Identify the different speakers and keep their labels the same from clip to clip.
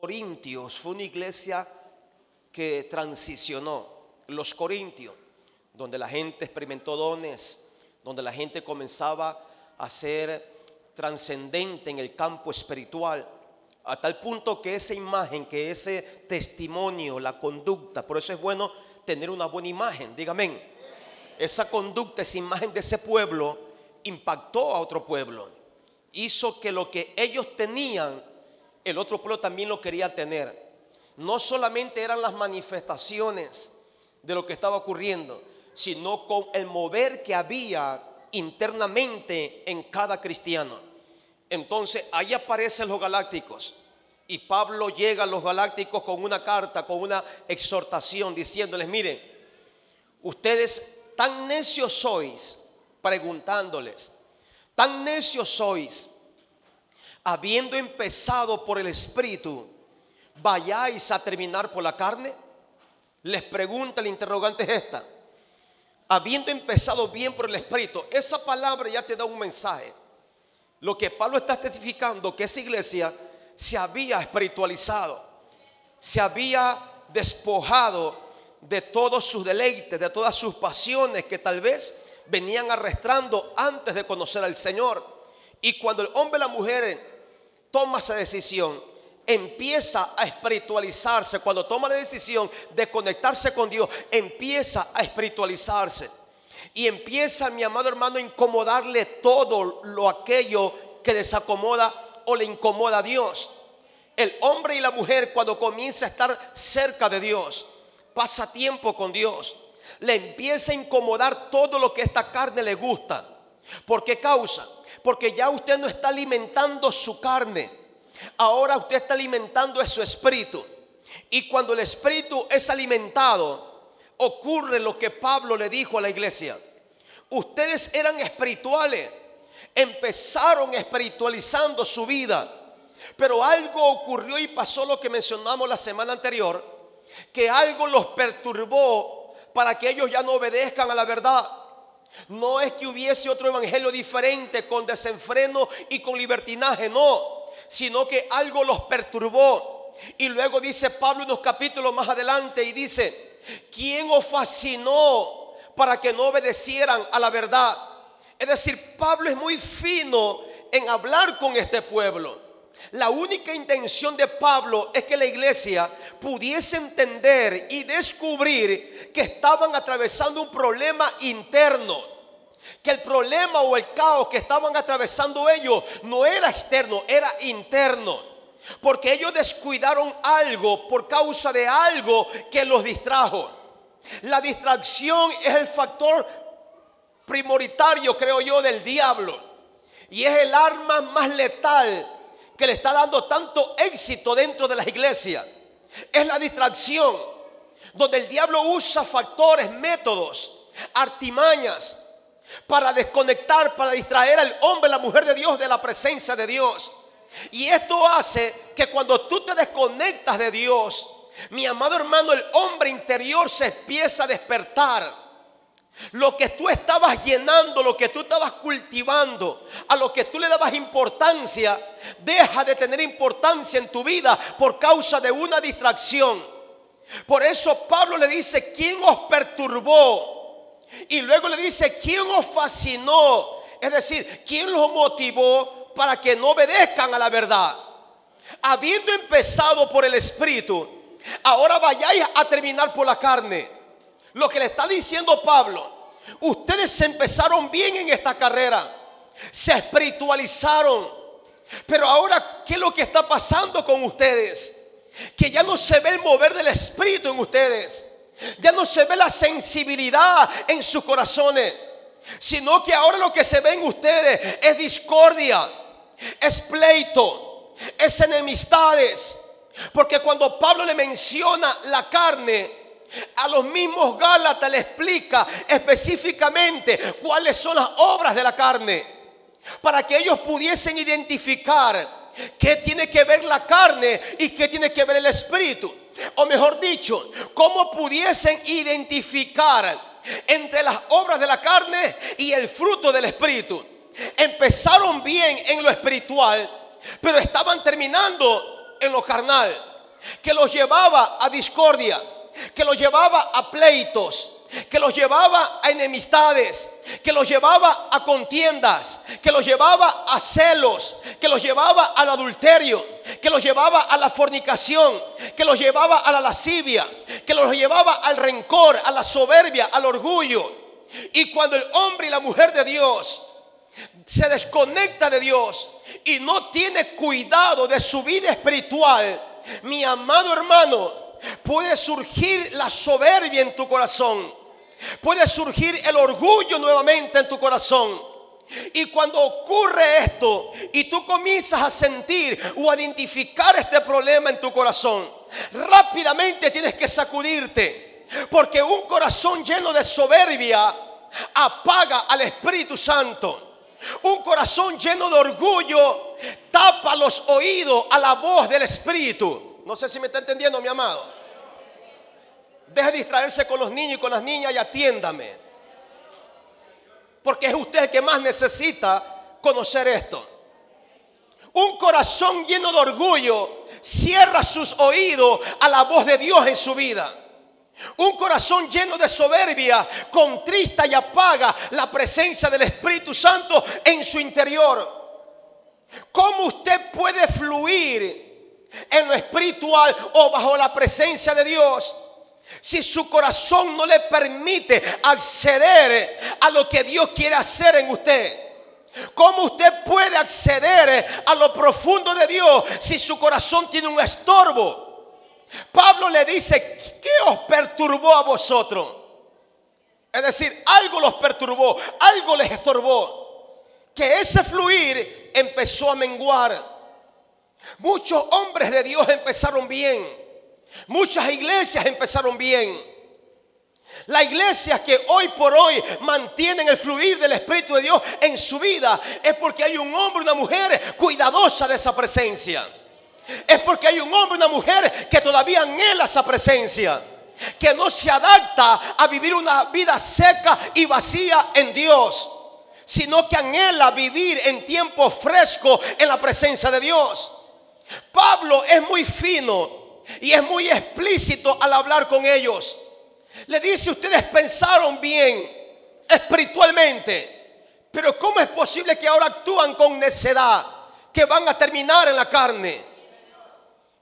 Speaker 1: Corintios fue una iglesia que transicionó. Los Corintios, donde la gente experimentó dones, donde la gente comenzaba a ser trascendente en el campo espiritual, a tal punto que esa imagen, que ese testimonio, la conducta, por eso es bueno tener una buena imagen, dígame, esa conducta, esa imagen de ese pueblo impactó a otro pueblo, hizo que lo que ellos tenían, el otro pueblo también lo quería tener. No solamente eran las manifestaciones de lo que estaba ocurriendo, sino con el mover que había internamente en cada cristiano. Entonces ahí aparecen los galácticos, y Pablo llega a los galácticos con una carta, con una exhortación, diciéndoles: miren, ustedes tan necios sois, preguntándoles, tan necios sois, habiendo empezado por el Espíritu, ¿vayáis a terminar por la carne? Les pregunta, el interrogante es esta: habiendo empezado bien por el Espíritu. Esa palabra ya te da un mensaje. Lo que Pablo está testificando, que esa iglesia se había espiritualizado, se había despojado de todos sus deleites, de todas sus pasiones que tal vez venían arrastrando antes de conocer al Señor. Y cuando el hombre y la mujer toma esa decisión, empieza a espiritualizarse. Cuando toma la decisión de conectarse con Dios, empieza a espiritualizarse y empieza, mi amado hermano, a incomodarle todo lo aquello que desacomoda o le incomoda a Dios. El hombre y la mujer, cuando comienza a estar cerca de Dios, pasa tiempo con Dios, le empieza a incomodar todo lo que esta carne le gusta. ¿Por qué causa? Porque ya usted no está alimentando su carne, ahora usted está alimentando su espíritu. Y cuando el espíritu es alimentado, ocurre lo que Pablo le dijo a la iglesia: ustedes eran espirituales, empezaron espiritualizando su vida, pero algo ocurrió y pasó lo que mencionamos la semana anterior, que algo los perturbó para que ellos ya no obedezcan a la verdad. No es que hubiese otro evangelio diferente con desenfreno y con libertinaje, no, sino que algo los perturbó. Y luego dice Pablo unos capítulos más adelante y dice: ¿quién os fascinó para que no obedecieran a la verdad? Es decir, Pablo es muy fino en hablar con este pueblo. La única intención de Pablo es que la iglesia pudiese entender y descubrir que estaban atravesando un problema interno, que el problema o el caos que estaban atravesando ellos no era externo, era interno, porque ellos descuidaron algo por causa de algo que los distrajo. La distracción es el factor primordial, creo yo, del diablo, y es el arma más letal que le está dando tanto éxito dentro de las iglesias. Es la distracción, donde el diablo usa factores, métodos, artimañas para desconectar, para distraer al hombre, la mujer de Dios de la presencia de Dios. Y esto hace que cuando tú te desconectas de Dios, mi amado hermano, el hombre interior se empieza a despertar. Lo que tú estabas llenando, lo que tú estabas cultivando, a lo que tú le dabas importancia, deja de tener importancia en tu vida por causa de una distracción. Por eso Pablo le dice: ¿quién os perturbó? Y luego le dice: ¿quién os fascinó? Es decir, ¿quién los motivó para que no obedezcan a la verdad? Habiendo empezado por el Espíritu, ahora vayáis a terminar por la carne. Lo que le está diciendo Pablo: ustedes empezaron bien en esta carrera, se espiritualizaron, pero ahora, ¿qué es lo que está pasando con ustedes? Que ya no se ve el mover del Espíritu en ustedes, ya no se ve la sensibilidad en sus corazones, sino que ahora lo que se ve en ustedes es discordia, es pleito, es enemistades. Porque cuando Pablo le menciona la carne, a los mismos Gálatas le explica específicamente cuáles son las obras de la carne, para que ellos pudiesen identificar qué tiene que ver la carne y qué tiene que ver el espíritu. O mejor dicho, cómo pudiesen identificar entre las obras de la carne y el fruto del espíritu. Empezaron bien en lo espiritual, pero estaban terminando en lo carnal. que los llevaba a discordia, que los llevaba a pleitos, que los llevaba a enemistades, que los llevaba a contiendas, que los llevaba a celos, que los llevaba al adulterio, que los llevaba a la fornicación, que los llevaba a la lascivia, que los llevaba al rencor, a la soberbia, al orgullo. Y cuando el hombre y la mujer de Dios se desconecta de Dios y no tiene cuidado de su vida espiritual, mi amado hermano, puede surgir la soberbia en tu corazón. Puede surgir el orgullo nuevamente en tu corazón. Y cuando ocurre esto y tú comienzas a sentir o a identificar este problema en tu corazón, rápidamente tienes que sacudirte, porque un corazón lleno de soberbia apaga al Espíritu Santo. Un corazón lleno de orgullo tapa los oídos a la voz del Espíritu. No sé si me está entendiendo, mi amado. Deje de distraerse con los niños y con las niñas y atiéndame, porque es usted el que más necesita conocer esto. Un corazón lleno de orgullo cierra sus oídos a la voz de Dios en su vida. Un corazón lleno de soberbia contrista y apaga la presencia del Espíritu Santo en su interior. ¿Cómo usted puede fluir en lo espiritual o bajo la presencia de Dios si su corazón no le permite acceder a lo que Dios quiere hacer en usted? ¿Cómo usted puede acceder a lo profundo de Dios si su corazón tiene un estorbo? Pablo le dice: ¿qué os perturbó a vosotros? Es decir, algo los perturbó, algo les estorbó, que ese fluir empezó a menguar. Muchos hombres de Dios empezaron bien. Muchas iglesias empezaron bien. Las iglesias que hoy por hoy mantienen el fluir del Espíritu de Dios en su vida es porque hay un hombre y una mujer cuidadosa de esa presencia. Es porque hay un hombre y una mujer que todavía anhela esa presencia, que no se adapta a vivir una vida seca y vacía en Dios, sino que anhela vivir en tiempo fresco en la presencia de Dios. Pablo es muy fino y es muy explícito al hablar con ellos. Le dice: ustedes pensaron bien espiritualmente, pero ¿cómo es posible que ahora actúan con necedad, que van a terminar en la carne?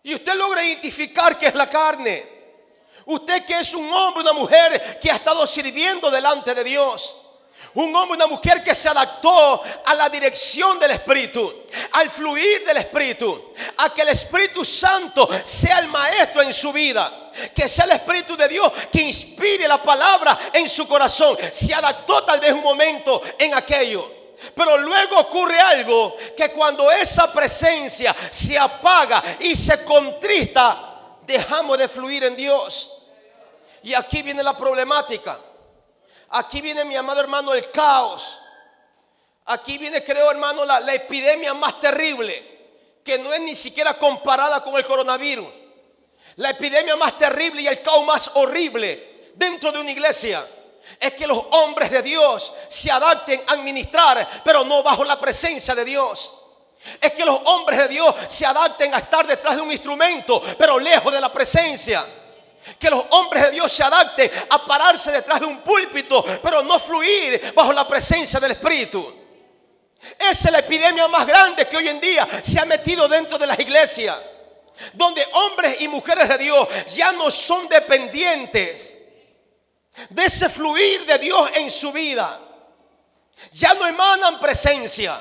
Speaker 1: Y usted logra identificar qué es la carne. Usted que es un hombre, una mujer que ha estado sirviendo delante de Dios. Un hombre, una mujer que se adaptó a la dirección del Espíritu, al fluir del Espíritu, a que el Espíritu Santo sea el maestro en su vida, que sea el Espíritu de Dios que inspire la palabra en su corazón. Se adaptó tal vez un momento en aquello, pero luego ocurre algo, que cuando esa presencia se apaga y se contrista, dejamos de fluir en Dios. Y aquí viene la problemática. Aquí viene, mi amado hermano, el caos. Aquí viene, creo, hermano, la epidemia más terrible, que no es ni siquiera comparada con el coronavirus. La epidemia más terrible y el caos más horrible dentro de una iglesia es que los hombres de Dios se adapten a administrar, pero no bajo la presencia de Dios. Es que los hombres de Dios se adapten a estar detrás de un instrumento, pero lejos de la presencia. Que los hombres de Dios se adapten a pararse detrás de un púlpito, pero no fluir bajo la presencia del Espíritu. Esa es la epidemia más grande que hoy en día se ha metido dentro de las iglesias, donde hombres y mujeres de Dios ya no son dependientes de ese fluir de Dios en su vida. Ya no emanan presencia.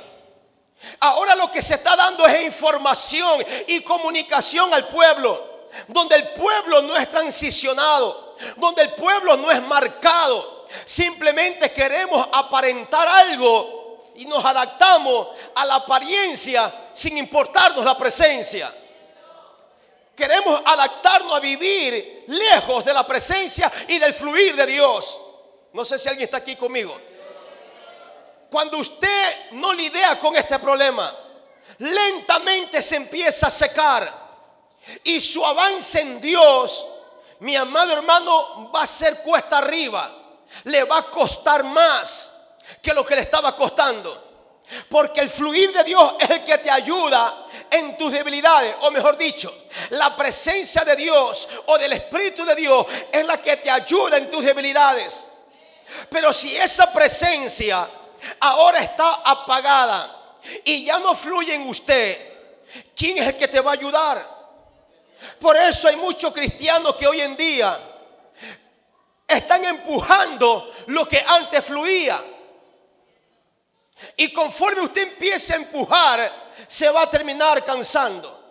Speaker 1: Ahora lo que se está dando es información y comunicación al pueblo, donde el pueblo no es transicionado, donde el pueblo no es marcado. Simplemente queremos aparentar algo y nos adaptamos a la apariencia sin importarnos la presencia. Queremos adaptarnos a vivir lejos de la presencia y del fluir de Dios. No sé si alguien está aquí conmigo. Cuando usted no lidia con este problema, lentamente se empieza a secar. Y su avance en Dios, mi amado hermano, va a ser cuesta arriba. Le va a costar más que lo que le estaba costando. Porque el fluir de Dios es el que te ayuda en tus debilidades, o mejor dicho, la presencia de Dios o del Espíritu de Dios es la que te ayuda en tus debilidades. Pero si esa presencia ahora está apagada y ya no fluye en usted, ¿quién es el que te va a ayudar? Por eso hay muchos cristianos que hoy en día están empujando lo que antes fluía. Y conforme usted empiece a empujar, se va a terminar cansando.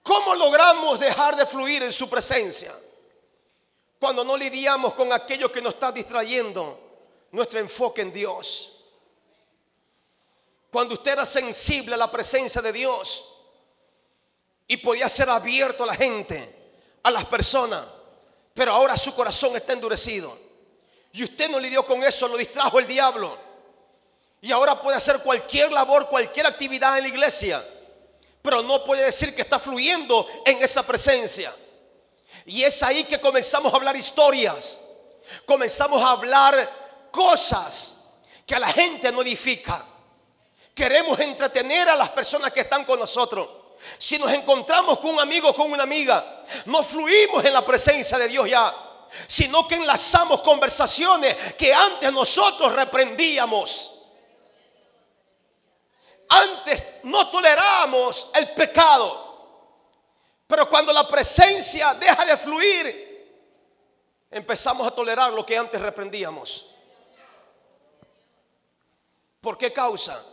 Speaker 1: ¿Cómo logramos dejar de fluir en su presencia? Cuando no lidiamos con aquello que nos está distrayendo nuestro enfoque en Dios. Cuando usted era sensible a la presencia de Dios y podía ser abierto a la gente, a las personas, pero ahora su corazón está endurecido y usted no lidió con eso, lo distrajo el diablo y ahora puede hacer cualquier labor, cualquier actividad en la iglesia, pero no puede decir que está fluyendo en esa presencia. Y es ahí que comenzamos a hablar historias, comenzamos a hablar cosas que a la gente no edifica. Queremos entretener a las personas que están con nosotros. Si nos encontramos con un amigo o con una amiga, no fluimos en la presencia de Dios ya, sino que enlazamos conversaciones que antes nosotros reprendíamos. Antes no tolerábamos el pecado. Pero cuando la presencia deja de fluir, empezamos a tolerar lo que antes reprendíamos. ¿Por qué causa?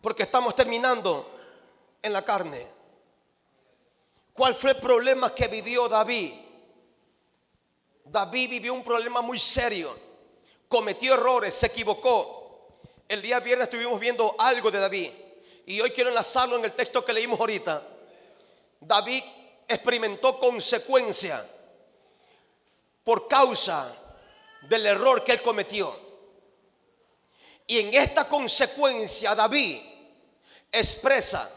Speaker 1: Porque estamos terminando en la carne. ¿Cuál fue el problema que vivió David? David vivió un problema muy serio. Cometió errores, se equivocó. El día viernes estuvimos viendo algo de David y hoy quiero enlazarlo en el texto que leímos ahorita. David experimentó consecuencia por causa del error que él cometió. Y en esta consecuencia David expresa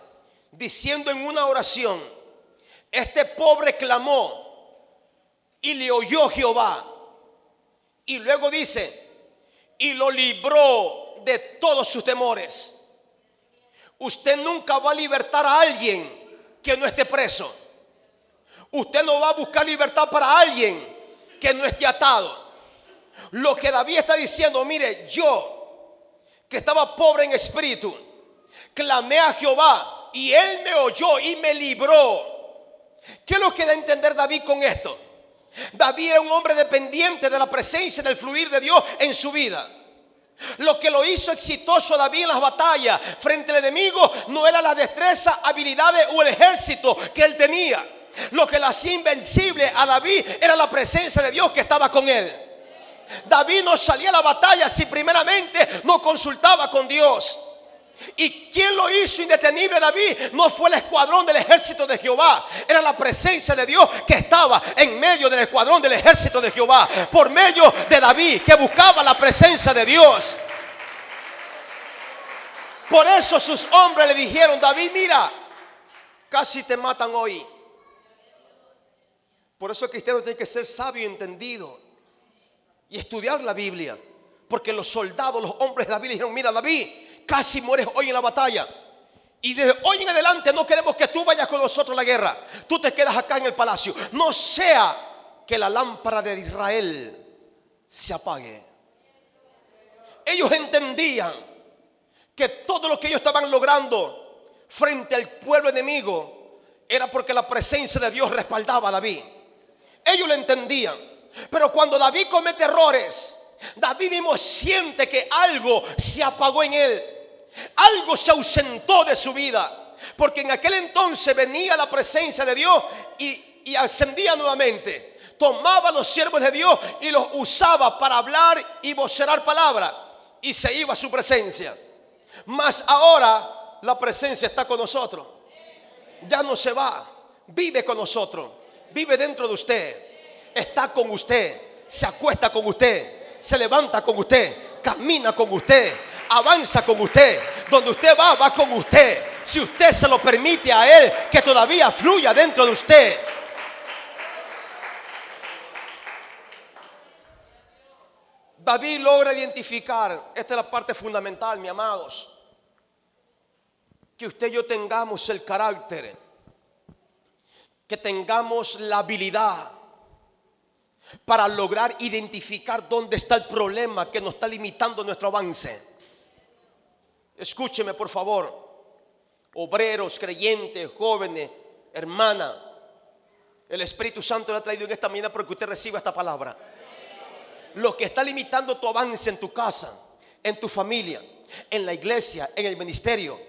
Speaker 1: diciendo en una oración: este pobre clamó y le oyó Jehová. Y luego dice: y lo libró de todos sus temores. Usted nunca va a libertar a alguien que no esté preso. Usted no va a buscar libertad para alguien que no esté atado. Lo que David está diciendo: mire, yo que estaba pobre en espíritu, clamé a Jehová y él me oyó y me libró. ¿Qué es lo que da a entender David con esto? David era un hombre dependiente de la presencia del fluir de Dios en su vida. Lo que lo hizo exitoso a David en las batallas frente al enemigo no era la destreza, habilidades o el ejército que él tenía. Lo que lo hacía invencible a David era la presencia de Dios que estaba con él. David no salía a la batalla si primeramente no consultaba con Dios. ¿Y quién lo hizo indetenible David? No fue el escuadrón del ejército de Jehová, era la presencia de Dios que estaba en medio del escuadrón del ejército de Jehová, por medio de David, que buscaba la presencia de Dios. Por eso sus hombres le dijeron: David, mira, casi te matan hoy. Por eso el cristiano tiene que ser sabio y entendido y estudiar la Biblia, porque los soldados, los hombres de David le dijeron: mira, David, casi mueres hoy en la batalla, y desde hoy en adelante no queremos que tú vayas con nosotros a la guerra. Tú te quedas acá en el palacio, no sea que la lámpara de Israel se apague. Ellos entendían que todo lo que ellos estaban logrando frente al pueblo enemigo era porque la presencia de Dios respaldaba a David. Ellos lo entendían. Pero cuando David comete errores, David mismo siente que algo se apagó en él. Algo se ausentó de su vida, porque en aquel entonces venía la presencia de Dios y ascendía nuevamente. Tomaba a los siervos de Dios y los usaba para hablar y vocerar palabra, y se iba a su presencia. Mas ahora la presencia está con nosotros. Ya no se va, vive con nosotros, vive dentro de usted, está con usted, se acuesta con usted, se levanta con usted, camina con usted, avanza con usted. Donde usted va, va con usted. Si usted se lo permite a él que todavía fluya dentro de usted. David logra identificar, esta es la parte fundamental, mis amados. que usted y yo tengamos el carácter, que tengamos la habilidad para lograr identificar dónde está el problema que nos está limitando nuestro avance. Escúcheme, por favor, obreros, creyentes, jóvenes, hermana. El Espíritu Santo le ha traído en esta mañana para que usted reciba esta palabra. Lo que está limitando tu avance en tu casa, en tu familia, en la iglesia, en el ministerio,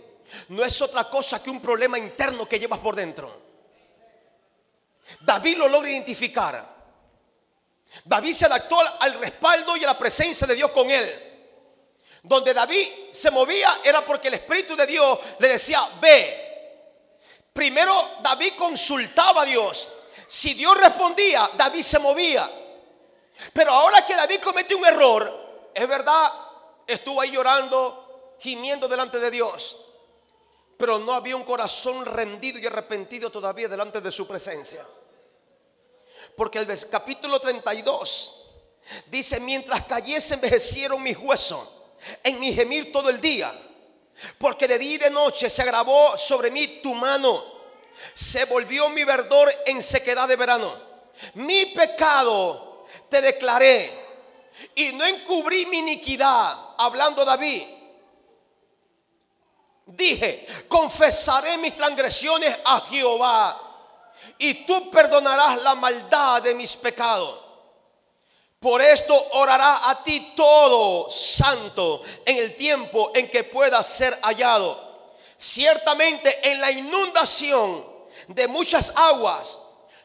Speaker 1: no es otra cosa que un problema interno que llevas por dentro. David lo logra identificar. David se adaptó al respaldo y a la presencia de Dios con él. Donde David se movía era porque el Espíritu de Dios le decía: ve. Primero David consultaba a Dios. Si Dios respondía, David se movía. Pero ahora que David cometió un error, es verdad, estuvo ahí llorando, gimiendo delante de Dios, pero no había un corazón rendido y arrepentido todavía delante de su presencia. Porque el capítulo 32 dice: mientras cayese envejecieron mis huesos en mi gemir todo el día, porque de día y de noche se agravó sobre mí tu mano, se volvió mi verdor en sequedad de verano. Mi pecado te declaré y no encubrí mi iniquidad. Hablando David, dije: confesaré mis transgresiones a Jehová, y tú perdonarás la maldad de mis pecados. Por esto orará a ti todo santo en el tiempo en que pueda ser hallado. Ciertamente en la inundación de muchas aguas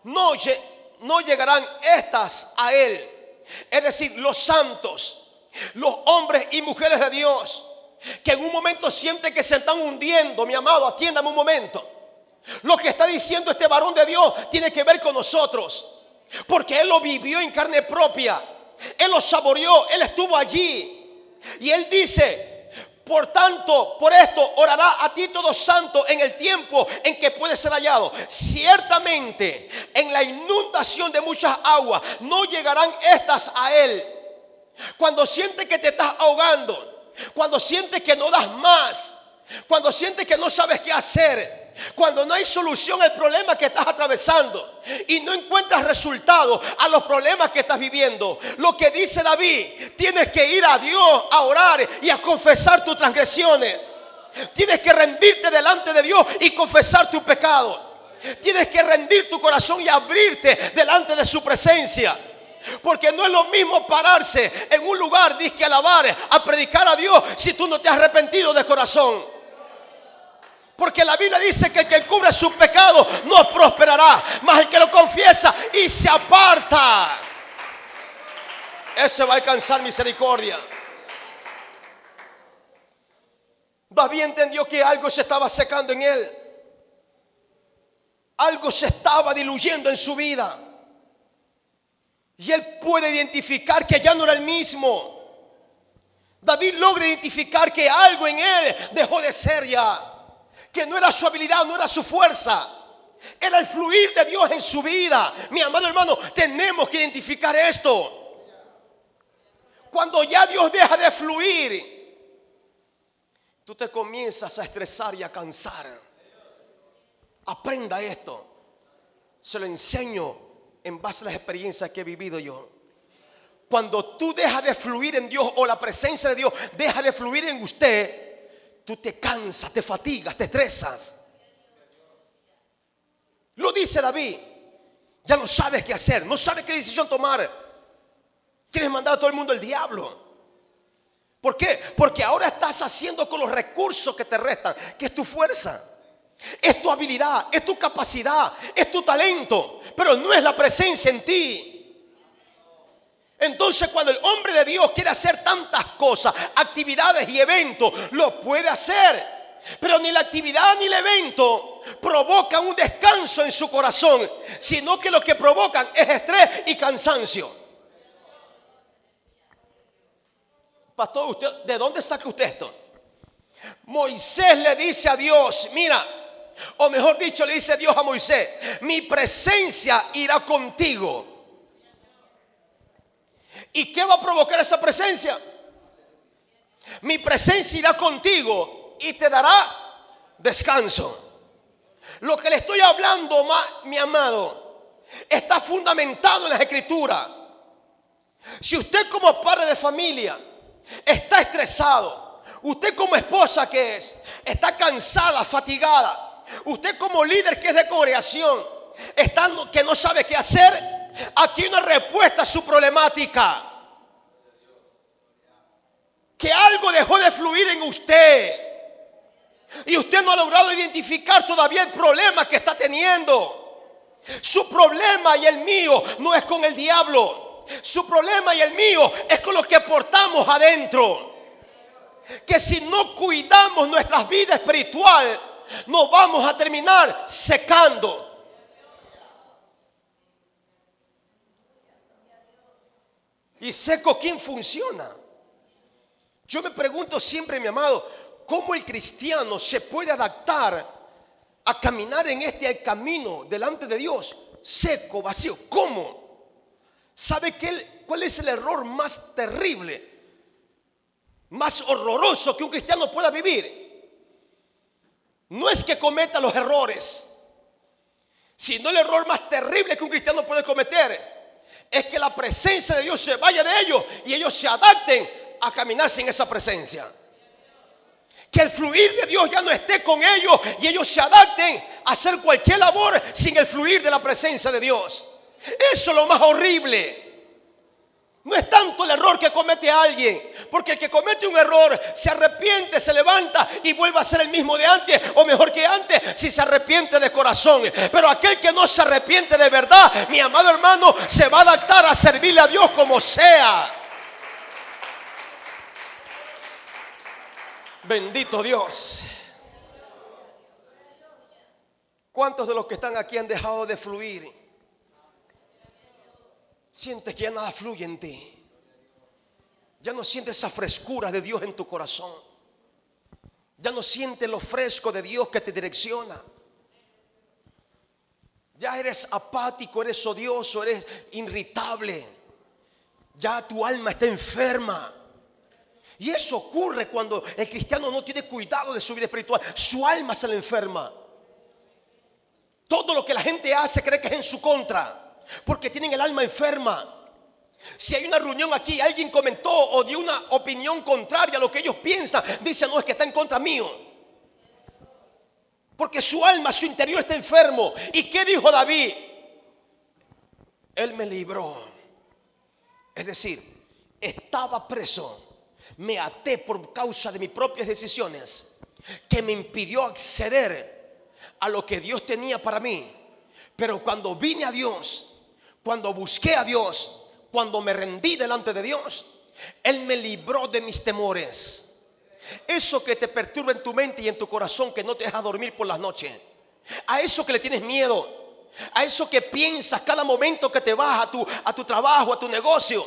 Speaker 1: no llegarán estas a él. Es decir, los santos, los hombres y mujeres de Dios que en un momento sienten que se están hundiendo. Mi amado, atiéndame un momento. Lo que está diciendo este varón de Dios tiene que ver con nosotros, porque él lo vivió en carne propia. Él lo saboreó, él estuvo allí. Y él dice: por tanto, por esto orará a ti todo santo en el tiempo en que puede ser hallado. Ciertamente en la inundación de muchas aguas no llegarán estas a él. Cuando sientes que te estás ahogando, cuando sientes que no das más, cuando sientes que no sabes qué hacer, cuando no hay solución al problema que estás atravesando y no encuentras resultado a los problemas que estás viviendo, lo que dice David: tienes que ir a Dios a orar y a confesar tus transgresiones. Tienes que rendirte delante de Dios y confesar tu pecado. Tienes que rendir tu corazón y abrirte delante de su presencia. Porque no es lo mismo pararse en un lugar, disque alabar, a predicar a Dios, si tú no te has arrepentido de corazón. Porque la Biblia dice que el que cubre sus pecados no prosperará, mas el que lo confiesa y se aparta, ese va a alcanzar misericordia. David entendió que algo se estaba secando en él. Algo se estaba diluyendo en su vida. Y él puede identificar que ya no era el mismo. David logra identificar que algo en él dejó de ser ya. Que no era su habilidad, no era su fuerza, era el fluir de Dios en su vida. Mi amado hermano, tenemos que identificar esto. Cuando ya Dios deja de fluir, tú te comienzas a estresar y a cansar. Aprenda esto. Se lo enseño en base a las experiencias que he vivido yo. Cuando tú dejas de fluir en Dios, o la presencia de Dios deja de fluir en usted, tú te cansas, te fatigas, te estresas. Lo dice David. Ya no sabes qué hacer, no sabes qué decisión tomar. Quieres mandar a todo el mundo al diablo. ¿Por qué? Porque ahora estás haciendo con los recursos que te restan, que es tu fuerza, es tu habilidad, es tu capacidad, es tu talento, pero no es la presencia en ti. Entonces, cuando el hombre de Dios quiere hacer tantas cosas, actividades y eventos, lo puede hacer. Pero ni la actividad ni el evento provocan un descanso en su corazón, sino que lo que provocan es estrés y cansancio. Pastor, ¿usted de dónde saca usted esto? Moisés le dice a Dios: mira, o mejor dicho, le dice Dios a Moisés: mi presencia irá contigo. ¿Y qué va a provocar esa presencia? Mi presencia irá contigo y te dará descanso. Lo que le estoy hablando, mi amado, está fundamentado en las Escrituras. Si usted como padre de familia está estresado, usted como esposa que es, está cansada, fatigada, usted como líder que es de congregación, que no sabe qué hacer, aquí hay una respuesta a su problemática. Que algo dejó de fluir en usted y usted no ha logrado identificar todavía el problema que está teniendo. Su problema y el mío no es con el diablo. Su problema y el mío es con lo que portamos adentro. Que si no cuidamos nuestra vida espiritual, nos vamos a terminar secando. ¿Y seco quién funciona? Yo me pregunto siempre, mi amado, ¿cómo el cristiano se puede adaptar a caminar en este camino delante de Dios seco, vacío? ¿Cómo? ¿Sabe cuál es el error más terrible, más horroroso que un cristiano pueda vivir? No es que cometa los errores, sino el error más terrible que un cristiano puede cometer es que la presencia de Dios se vaya de ellos y ellos se adapten a caminar sin esa presencia. Que el fluir de Dios ya no esté con ellos y ellos se adapten a hacer cualquier labor sin el fluir de la presencia de Dios. Eso es lo más horrible. No es tanto el error que comete alguien, porque el que comete un error se arrepiente, se levanta y vuelve a ser el mismo de antes, o mejor que antes, si se arrepiente de corazón. Pero aquel que no se arrepiente de verdad, mi amado hermano, se va a adaptar a servirle a Dios como sea. Bendito Dios. ¿Cuántos de los que están aquí han dejado de fluir? Sientes que ya nada fluye en ti. Ya no sientes esa frescura de Dios en tu corazón. Ya no sientes lo fresco de Dios que te direcciona. Ya eres apático, eres odioso, eres irritable. Ya tu alma está enferma. Y eso ocurre cuando el cristiano no tiene cuidado de su vida espiritual. Su alma se le enferma. Todo lo que la gente hace cree que es en su contra, porque tienen el alma enferma. Si hay una reunión aquí, alguien comentó o dio una opinión contraria a lo que ellos piensan, dicen, no, es que está en contra mío. Porque su alma, su interior está enfermo. ¿Y qué dijo David? Él me libró. Es decir, estaba preso. Me até por causa de mis propias decisiones, que me impidió acceder a lo que Dios tenía para mí. Pero cuando vine a Dios, cuando busqué a Dios, cuando me rendí delante de Dios, Él me libró de mis temores. Eso que te perturba en tu mente y en tu corazón, que no te deja dormir por las noches, a eso que le tienes miedo, a eso que piensas cada momento que te vas a tu trabajo, a tu negocio,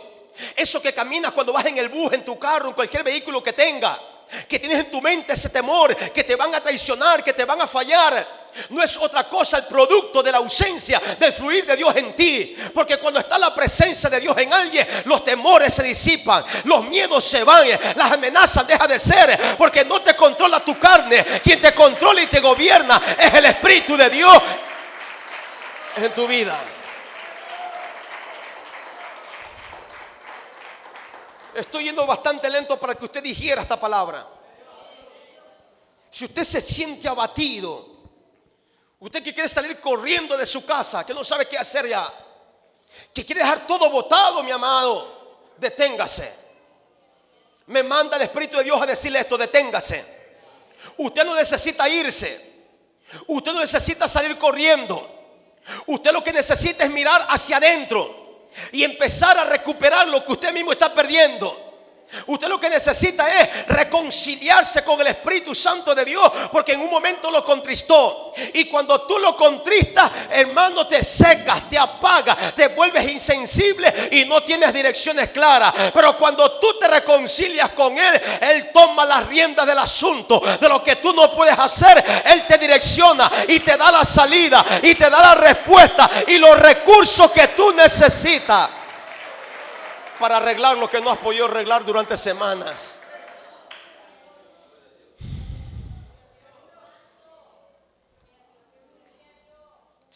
Speaker 1: eso que caminas cuando vas en el bus, en tu carro, en cualquier vehículo que tenga, que tienes en tu mente ese temor, que te van a traicionar, que te van a fallar, no es otra cosa el producto de la ausencia del fluir de Dios en ti. Porque cuando está la presencia de Dios en alguien, los temores se disipan, los miedos se van, las amenazas dejan de ser, porque no te controla tu carne. Quien te controla y te gobierna es el Espíritu de Dios en tu vida. Estoy yendo bastante lento para que usted digiera esta palabra. Si usted se siente abatido, usted que quiere salir corriendo de su casa, que no sabe qué hacer ya, que quiere dejar todo botado, mi amado, deténgase. Me manda el Espíritu de Dios a decirle esto: deténgase. Usted no necesita irse. Usted no necesita salir corriendo. Usted lo que necesita es mirar hacia adentro y empezar a recuperar lo que usted mismo está perdiendo. Usted lo que necesita es reconciliarse con el Espíritu Santo de Dios, porque en un momento lo contristó. Y cuando tú lo contristas, hermano, te secas, te apagas, te vuelves insensible y no tienes direcciones claras. Pero cuando tú te reconcilias con Él, Él toma las riendas del asunto. De lo que tú no puedes hacer, Él te direcciona y te da la salida y te da la respuesta y los recursos que tú necesitas para arreglar lo que no has podido arreglar durante semanas.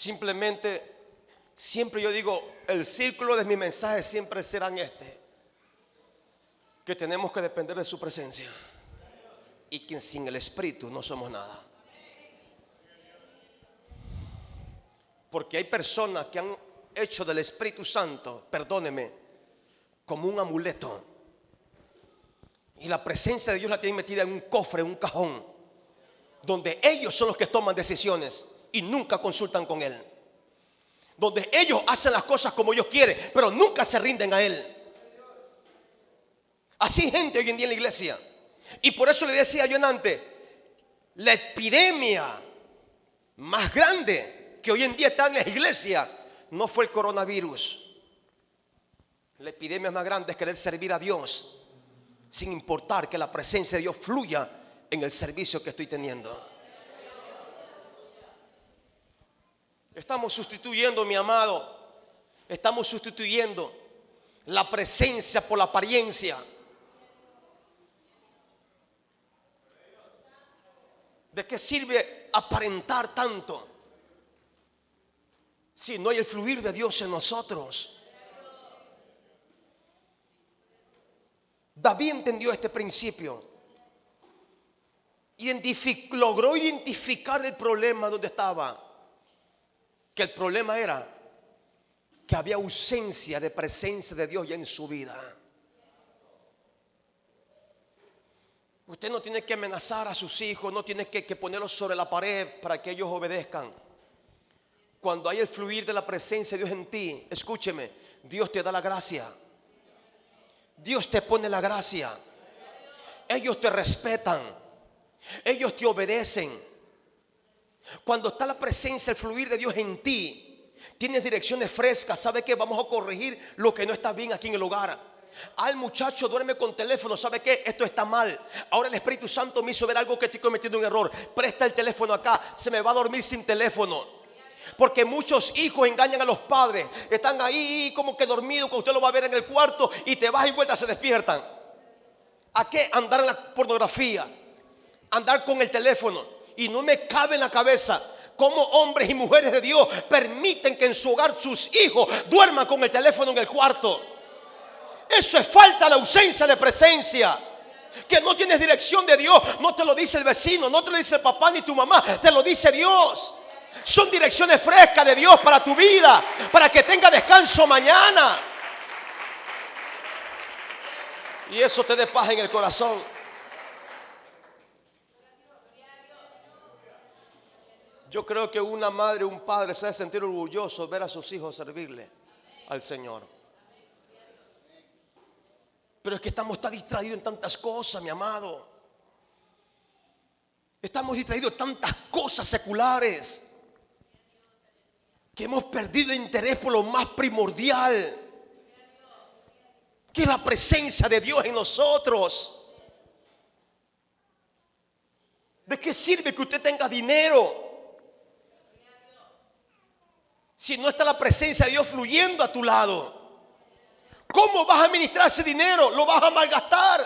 Speaker 1: Simplemente, siempre yo digo, el círculo de mis mensajes siempre serán que tenemos que depender de su presencia y que sin el Espíritu no somos nada. Porque hay personas que han hecho del Espíritu Santo, perdóneme, como un amuleto. Y la presencia de Dios la tienen metida en un cofre, en un cajón, donde ellos son los que toman decisiones y nunca consultan con Él. Donde ellos hacen las cosas como ellos quieren, pero nunca se rinden a Él. Así hay gente hoy en día en la iglesia. Y por eso le decía yo antes, la epidemia más grande que hoy en día está en la iglesia no fue el coronavirus. La epidemia más grande es querer servir a Dios sin importar que la presencia de Dios fluya en el servicio que estoy teniendo. Estamos sustituyendo, mi amado, estamos sustituyendo la presencia por la apariencia. ¿De qué sirve aparentar tanto si no hay el fluir de Dios en nosotros? David entendió este principio. Logró identificar el problema donde estaba. Que el problema era que había ausencia de presencia de Dios ya en su vida. Usted no tiene que amenazar a sus hijos, no tiene que ponerlos sobre la pared para que ellos obedezcan. Cuando hay el fluir de la presencia de Dios en ti, escúcheme, Dios te da la gracia. Dios te pone la gracia. Ellos te respetan. Ellos te obedecen. Cuando está la presencia, el fluir de Dios en ti, tienes direcciones frescas. ¿Sabe qué? Vamos a corregir lo que no está bien aquí en el hogar. El muchacho duerme con teléfono. ¿Sabe qué? Esto está mal. Ahora el Espíritu Santo me hizo ver algo que estoy cometiendo un error. Presta el teléfono acá. Se me va a dormir sin teléfono. Porque muchos hijos engañan a los padres. Están ahí como que dormidos, que usted lo va a ver en el cuarto y te vas y vueltas, se despiertan. ¿A qué? Andar en la pornografía, andar con el teléfono. Y no me cabe en la cabeza cómo hombres y mujeres de Dios permiten que en su hogar sus hijos duerman con el teléfono en el cuarto. Eso es falta de ausencia de presencia. Que no tienes dirección de Dios. No te lo dice el vecino, no te lo dice el papá ni tu mamá, te lo dice Dios. Son direcciones frescas de Dios para tu vida, para que tenga descanso mañana. Y eso te dé paz en el corazón. Yo creo que una madre, un padre se debe sentir orgulloso ver a sus hijos servirle al Señor. Pero es que estamos tan distraídos en tantas cosas, mi amado. Estamos distraídos en tantas cosas seculares que hemos perdido el interés por lo más primordial, que es la presencia de Dios en nosotros. ¿De qué sirve que usted tenga dinero si no está la presencia de Dios fluyendo a tu lado? ¿Cómo vas a administrar ese dinero? Lo vas a malgastar.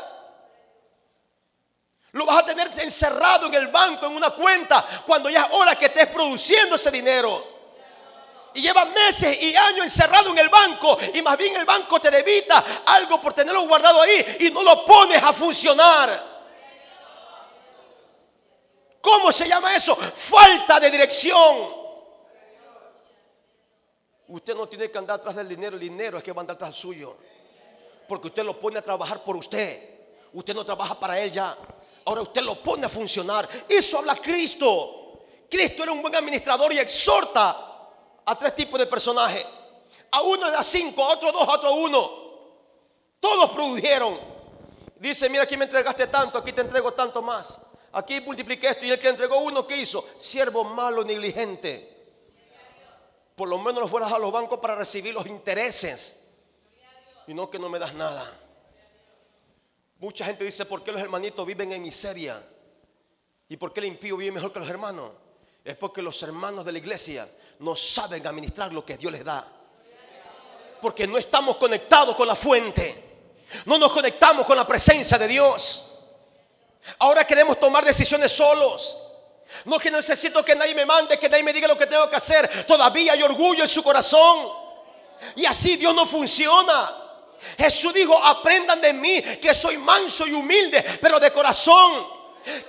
Speaker 1: Lo vas a tener encerrado en el banco, en una cuenta, cuando ya es hora que estés produciendo ese dinero. Y llevas meses y años encerrado en el banco, y más bien el banco te debita algo por tenerlo guardado ahí y no lo pones a funcionar. ¿Cómo se llama eso? Falta de dirección. Usted no tiene que andar atrás del dinero. El dinero es que va a andar atrás suyo, porque usted lo pone a trabajar por usted. Usted no trabaja para él ya. Ahora usted lo pone a funcionar. Eso habla Cristo. Cristo era un buen administrador y exhorta a tres tipos de personajes. A uno le da 5, a otro 2, a otro 1. Todos produjeron. Dice: mira, aquí me entregaste tanto, aquí te entrego tanto más. Aquí multipliqué esto. Y el que entregó 1, ¿qué hizo? Siervo malo, negligente. Por lo menos lo fueras a los bancos para recibir los intereses, y no que no me das nada. Mucha gente dice: ¿por qué los hermanitos viven en miseria? ¿Y por qué el impío vive mejor que los hermanos? Es porque los hermanos de la iglesia no saben administrar lo que Dios les da. Porque no estamos conectados con la fuente. No nos conectamos con la presencia de Dios. Ahora queremos tomar decisiones solos. No que necesito que nadie me mande, que nadie me diga lo que tengo que hacer. Todavía hay orgullo en su corazón. Y así Dios no funciona. Jesús dijo: aprendan de mí, que soy manso y humilde, pero de corazón.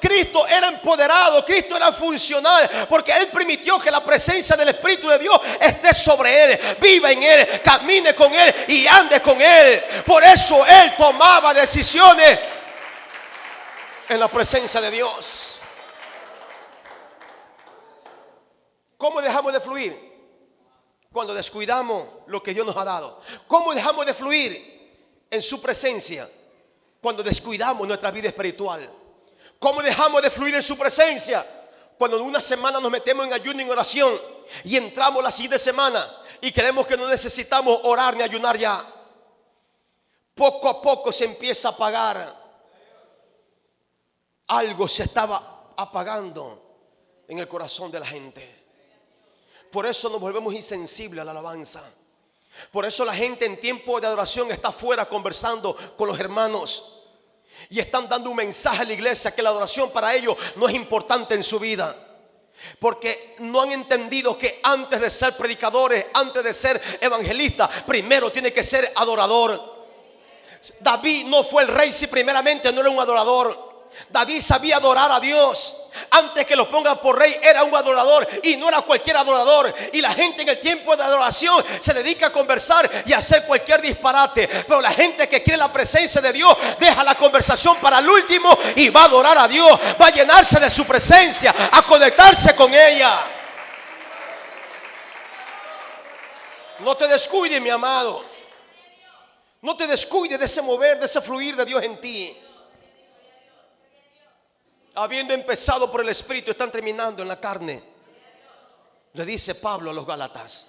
Speaker 1: Cristo era empoderado, Cristo era funcional, porque Él permitió que la presencia del Espíritu de Dios esté sobre Él, viva en Él, camine con Él y ande con Él. Por eso Él tomaba decisiones en la presencia de Dios. ¿Cómo dejamos de fluir? Cuando descuidamos lo que Dios nos ha dado. ¿Cómo dejamos de fluir en su presencia? Cuando descuidamos nuestra vida espiritual. ¿Cómo dejamos de fluir en su presencia? Cuando en una semana nos metemos en ayuno y en oración y entramos la siguiente semana y creemos que no necesitamos orar ni ayunar ya. Poco a poco se empieza a apagar. Algo se estaba apagando en el corazón de la gente. Por eso nos volvemos insensibles a la alabanza. Por eso la gente en tiempo de adoración está afuera conversando con los hermanos. Y están dando un mensaje a la iglesia que la adoración para ellos no es importante en su vida. Porque no han entendido que antes de ser predicadores, antes de ser evangelistas, primero tiene que ser adorador. David no fue el rey si primeramente no era un adorador. David sabía adorar a Dios. Antes que lo pongan por rey era un adorador, y no era cualquier adorador. Y la gente en el tiempo de adoración se dedica a conversar y a hacer cualquier disparate. Pero la gente que quiere la presencia de Dios deja la conversación para el último y va a adorar a Dios, va a llenarse de su presencia, a conectarse con ella. No te descuides, mi amado. No te descuides de ese mover, de ese fluir de Dios en ti. Habiendo empezado por el Espíritu, están terminando en la carne, le dice Pablo a los Gálatas.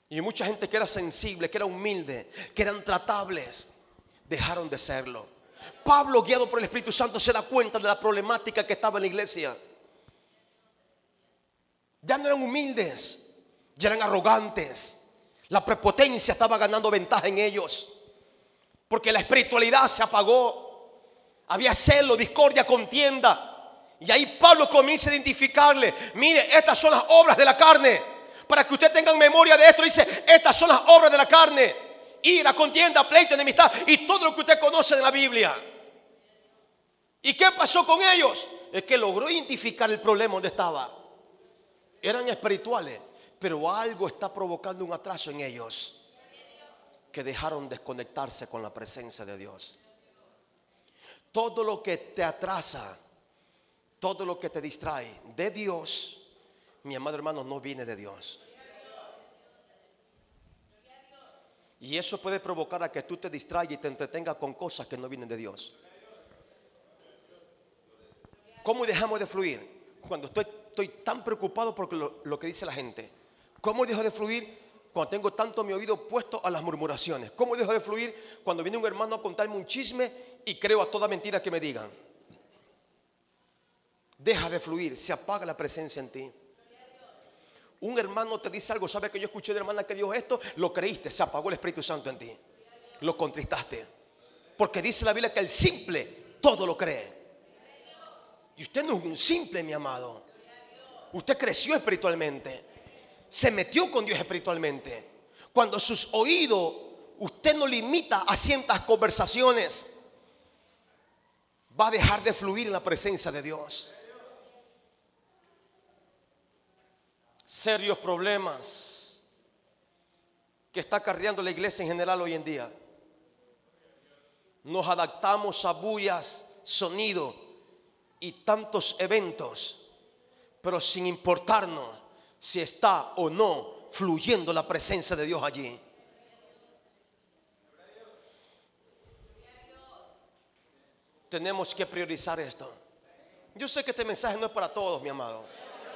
Speaker 1: Y mucha gente que era sensible, que era humilde, que eran tratables, dejaron de serlo. Pablo, guiado por el Espíritu Santo, se da cuenta de la problemática que estaba en la iglesia. Ya no eran humildes, ya eran arrogantes. La prepotencia estaba ganando ventaja en ellos, porque la espiritualidad se apagó. Había celo, discordia, contienda. Y ahí Pablo comienza a identificarle: mire, estas son las obras de la carne. Para que usted tenga memoria de esto, dice: estas son las obras de la carne: ira, contienda, pleito, enemistad, y todo lo que usted conoce de la Biblia. ¿Y qué pasó con ellos? Es que logró identificar el problema donde estaba. Eran espirituales, pero algo está provocando un atraso en ellos, que dejaron desconectarse con la presencia de Dios. Todo lo que te atrasa, todo lo que te distrae de Dios, mi amado hermano, no viene de Dios. Y eso puede provocar a que tú te distraigas y te entretengas con cosas que no vienen de Dios. ¿Cómo dejamos de fluir? Cuando estoy tan preocupado por lo que dice la gente. ¿Cómo dejo de fluir cuando tengo tanto mi oído puesto a las murmuraciones? ¿Cómo dejo de fluir cuando viene un hermano a contarme un chisme y creo a toda mentira que me digan? Deja de fluir, se apaga la presencia en ti. Un hermano te dice algo: ¿sabe que yo escuché de la hermana que dijo esto? Lo creíste, se apagó el Espíritu Santo en ti. Lo contristaste. Porque dice la Biblia que el simple todo lo cree. Y usted no es un simple, mi amado. Usted creció espiritualmente. Se metió con Dios espiritualmente. Cuando sus oídos, usted no limita a ciertas conversaciones, va a dejar de fluir en la presencia de Dios. Serios problemas que está acarreando la iglesia en general hoy en día. Nos adaptamos a bullas, sonido y tantos eventos, pero sin importarnos si está o no fluyendo la presencia de Dios allí. Tenemos que priorizar esto. Yo sé que este mensaje no es para todos, mi amado.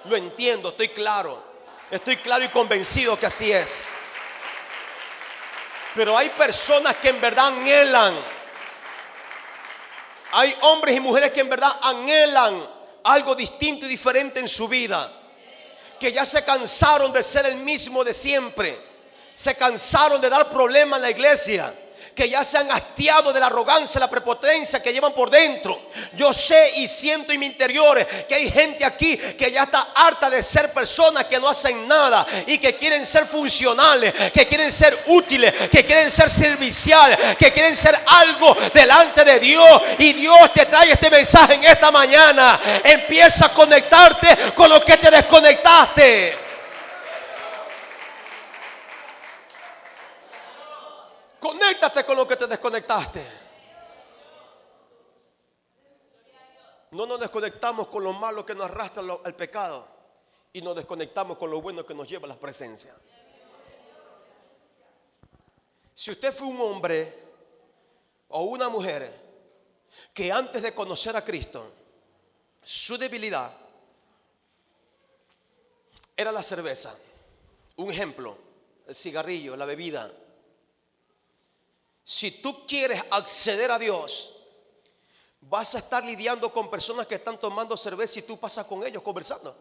Speaker 1: Lo entiendo, estoy claro y convencido que así es. Pero hay personas que en verdad anhelan. Hay hombres y mujeres que en verdad anhelan algo distinto y diferente en su vida. Que ya se cansaron de ser el mismo de siempre. Se cansaron de dar problemas en la iglesia. que ya se han hastiado de la arrogancia, la prepotencia que llevan por dentro. Yo sé y siento en mi interior que hay gente aquí que ya está harta de ser personas que no hacen nada y que quieren ser funcionales, que quieren ser útiles, que quieren ser serviciales, que quieren ser algo delante de Dios. Y Dios te trae este mensaje en esta mañana. Empieza a conectarte con lo que te desconectaste. Conéctate con lo que te desconectaste. No nos desconectamos con lo malo que nos arrastra al pecado y nos desconectamos con lo bueno que nos lleva a la presencia. Si usted fue un hombre o una mujer que antes de conocer a Cristo, su debilidad era la cerveza, un ejemplo, el cigarrillo, la bebida. Si tú quieres acceder a Dios, vas a estar lidiando con personas que están tomando cerveza y tú pasas con ellos conversando.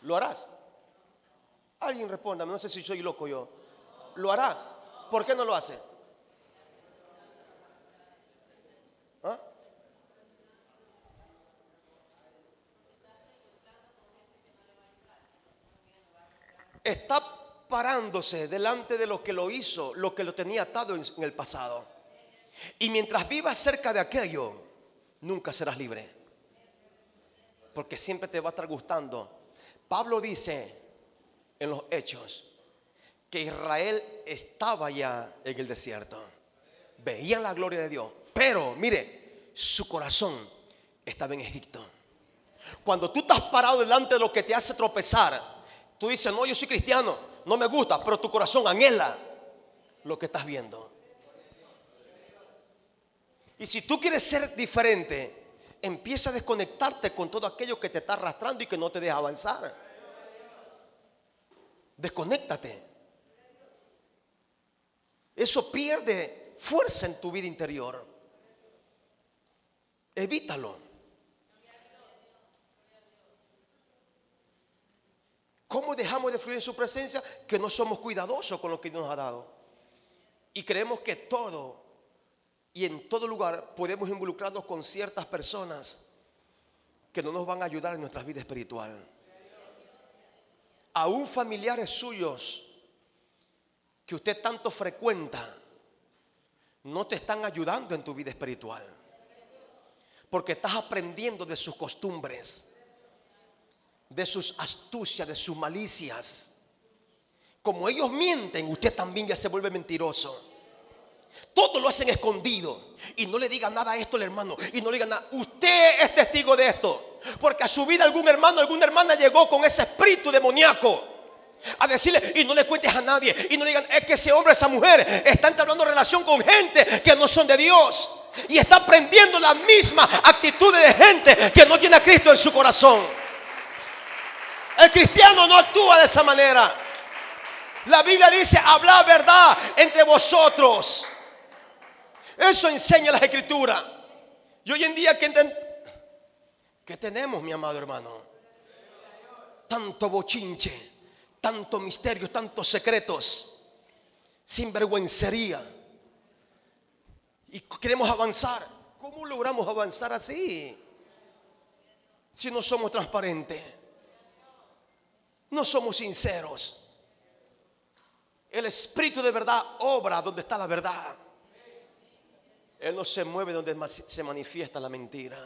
Speaker 1: ¿Lo harás? Alguien responda, no sé si soy loco yo. ¿Lo hará? ¿Por qué no lo hace? ¿Ah? Está parándose delante de lo que lo hizo, lo que lo tenía atado en el pasado. Y mientras vivas cerca de aquello, nunca serás libre, porque siempre te va a estar gustando. Pablo dice en los Hechos que Israel estaba ya en el desierto, veían la gloria de Dios, pero mire, su corazón estaba en Egipto. Cuando tú estás parado delante de lo que te hace tropezar, tú dices, no, yo soy cristiano, no me gusta, pero tu corazón anhela lo que estás viendo. Y si tú quieres ser diferente, empieza a desconectarte con todo aquello que te está arrastrando y que no te deja avanzar. Desconéctate. Eso pierde fuerza en tu vida interior. Evítalo. ¿Cómo dejamos de fluir en su presencia? Que no somos cuidadosos con lo que nos ha dado. Y creemos que todo y en todo lugar podemos involucrarnos con ciertas personas que no nos van a ayudar en nuestra vida espiritual. Aún familiares suyos que usted tanto frecuenta no te están ayudando en tu vida espiritual, porque estás aprendiendo de sus costumbres, de sus astucias, de sus malicias. Como ellos mienten, usted también ya se vuelve mentiroso. Todo lo hacen escondido. Y no le digan nada a esto al hermano, y no le digan nada. Usted es testigo de esto, porque a su vida algún hermano, alguna hermana llegó con ese espíritu demoníaco a decirle, y no le cuentes a nadie, y no le digan, es que ese hombre, esa mujer está entablando relación con gente que no son de Dios, y está aprendiendo la misma actitud de gente que no tiene a Cristo en su corazón. El cristiano no actúa de esa manera. La Biblia dice, habla verdad entre vosotros. Eso enseña las Escrituras. Y hoy en día, ¿qué tenemos, mi amado hermano? Tanto bochinche, tanto misterio, tantos secretos, sinvergüencería. Y queremos avanzar. ¿Cómo logramos avanzar así? Si no somos transparentes, no somos sinceros. El Espíritu de verdad obra donde está la verdad. Él no se mueve donde se manifiesta la mentira.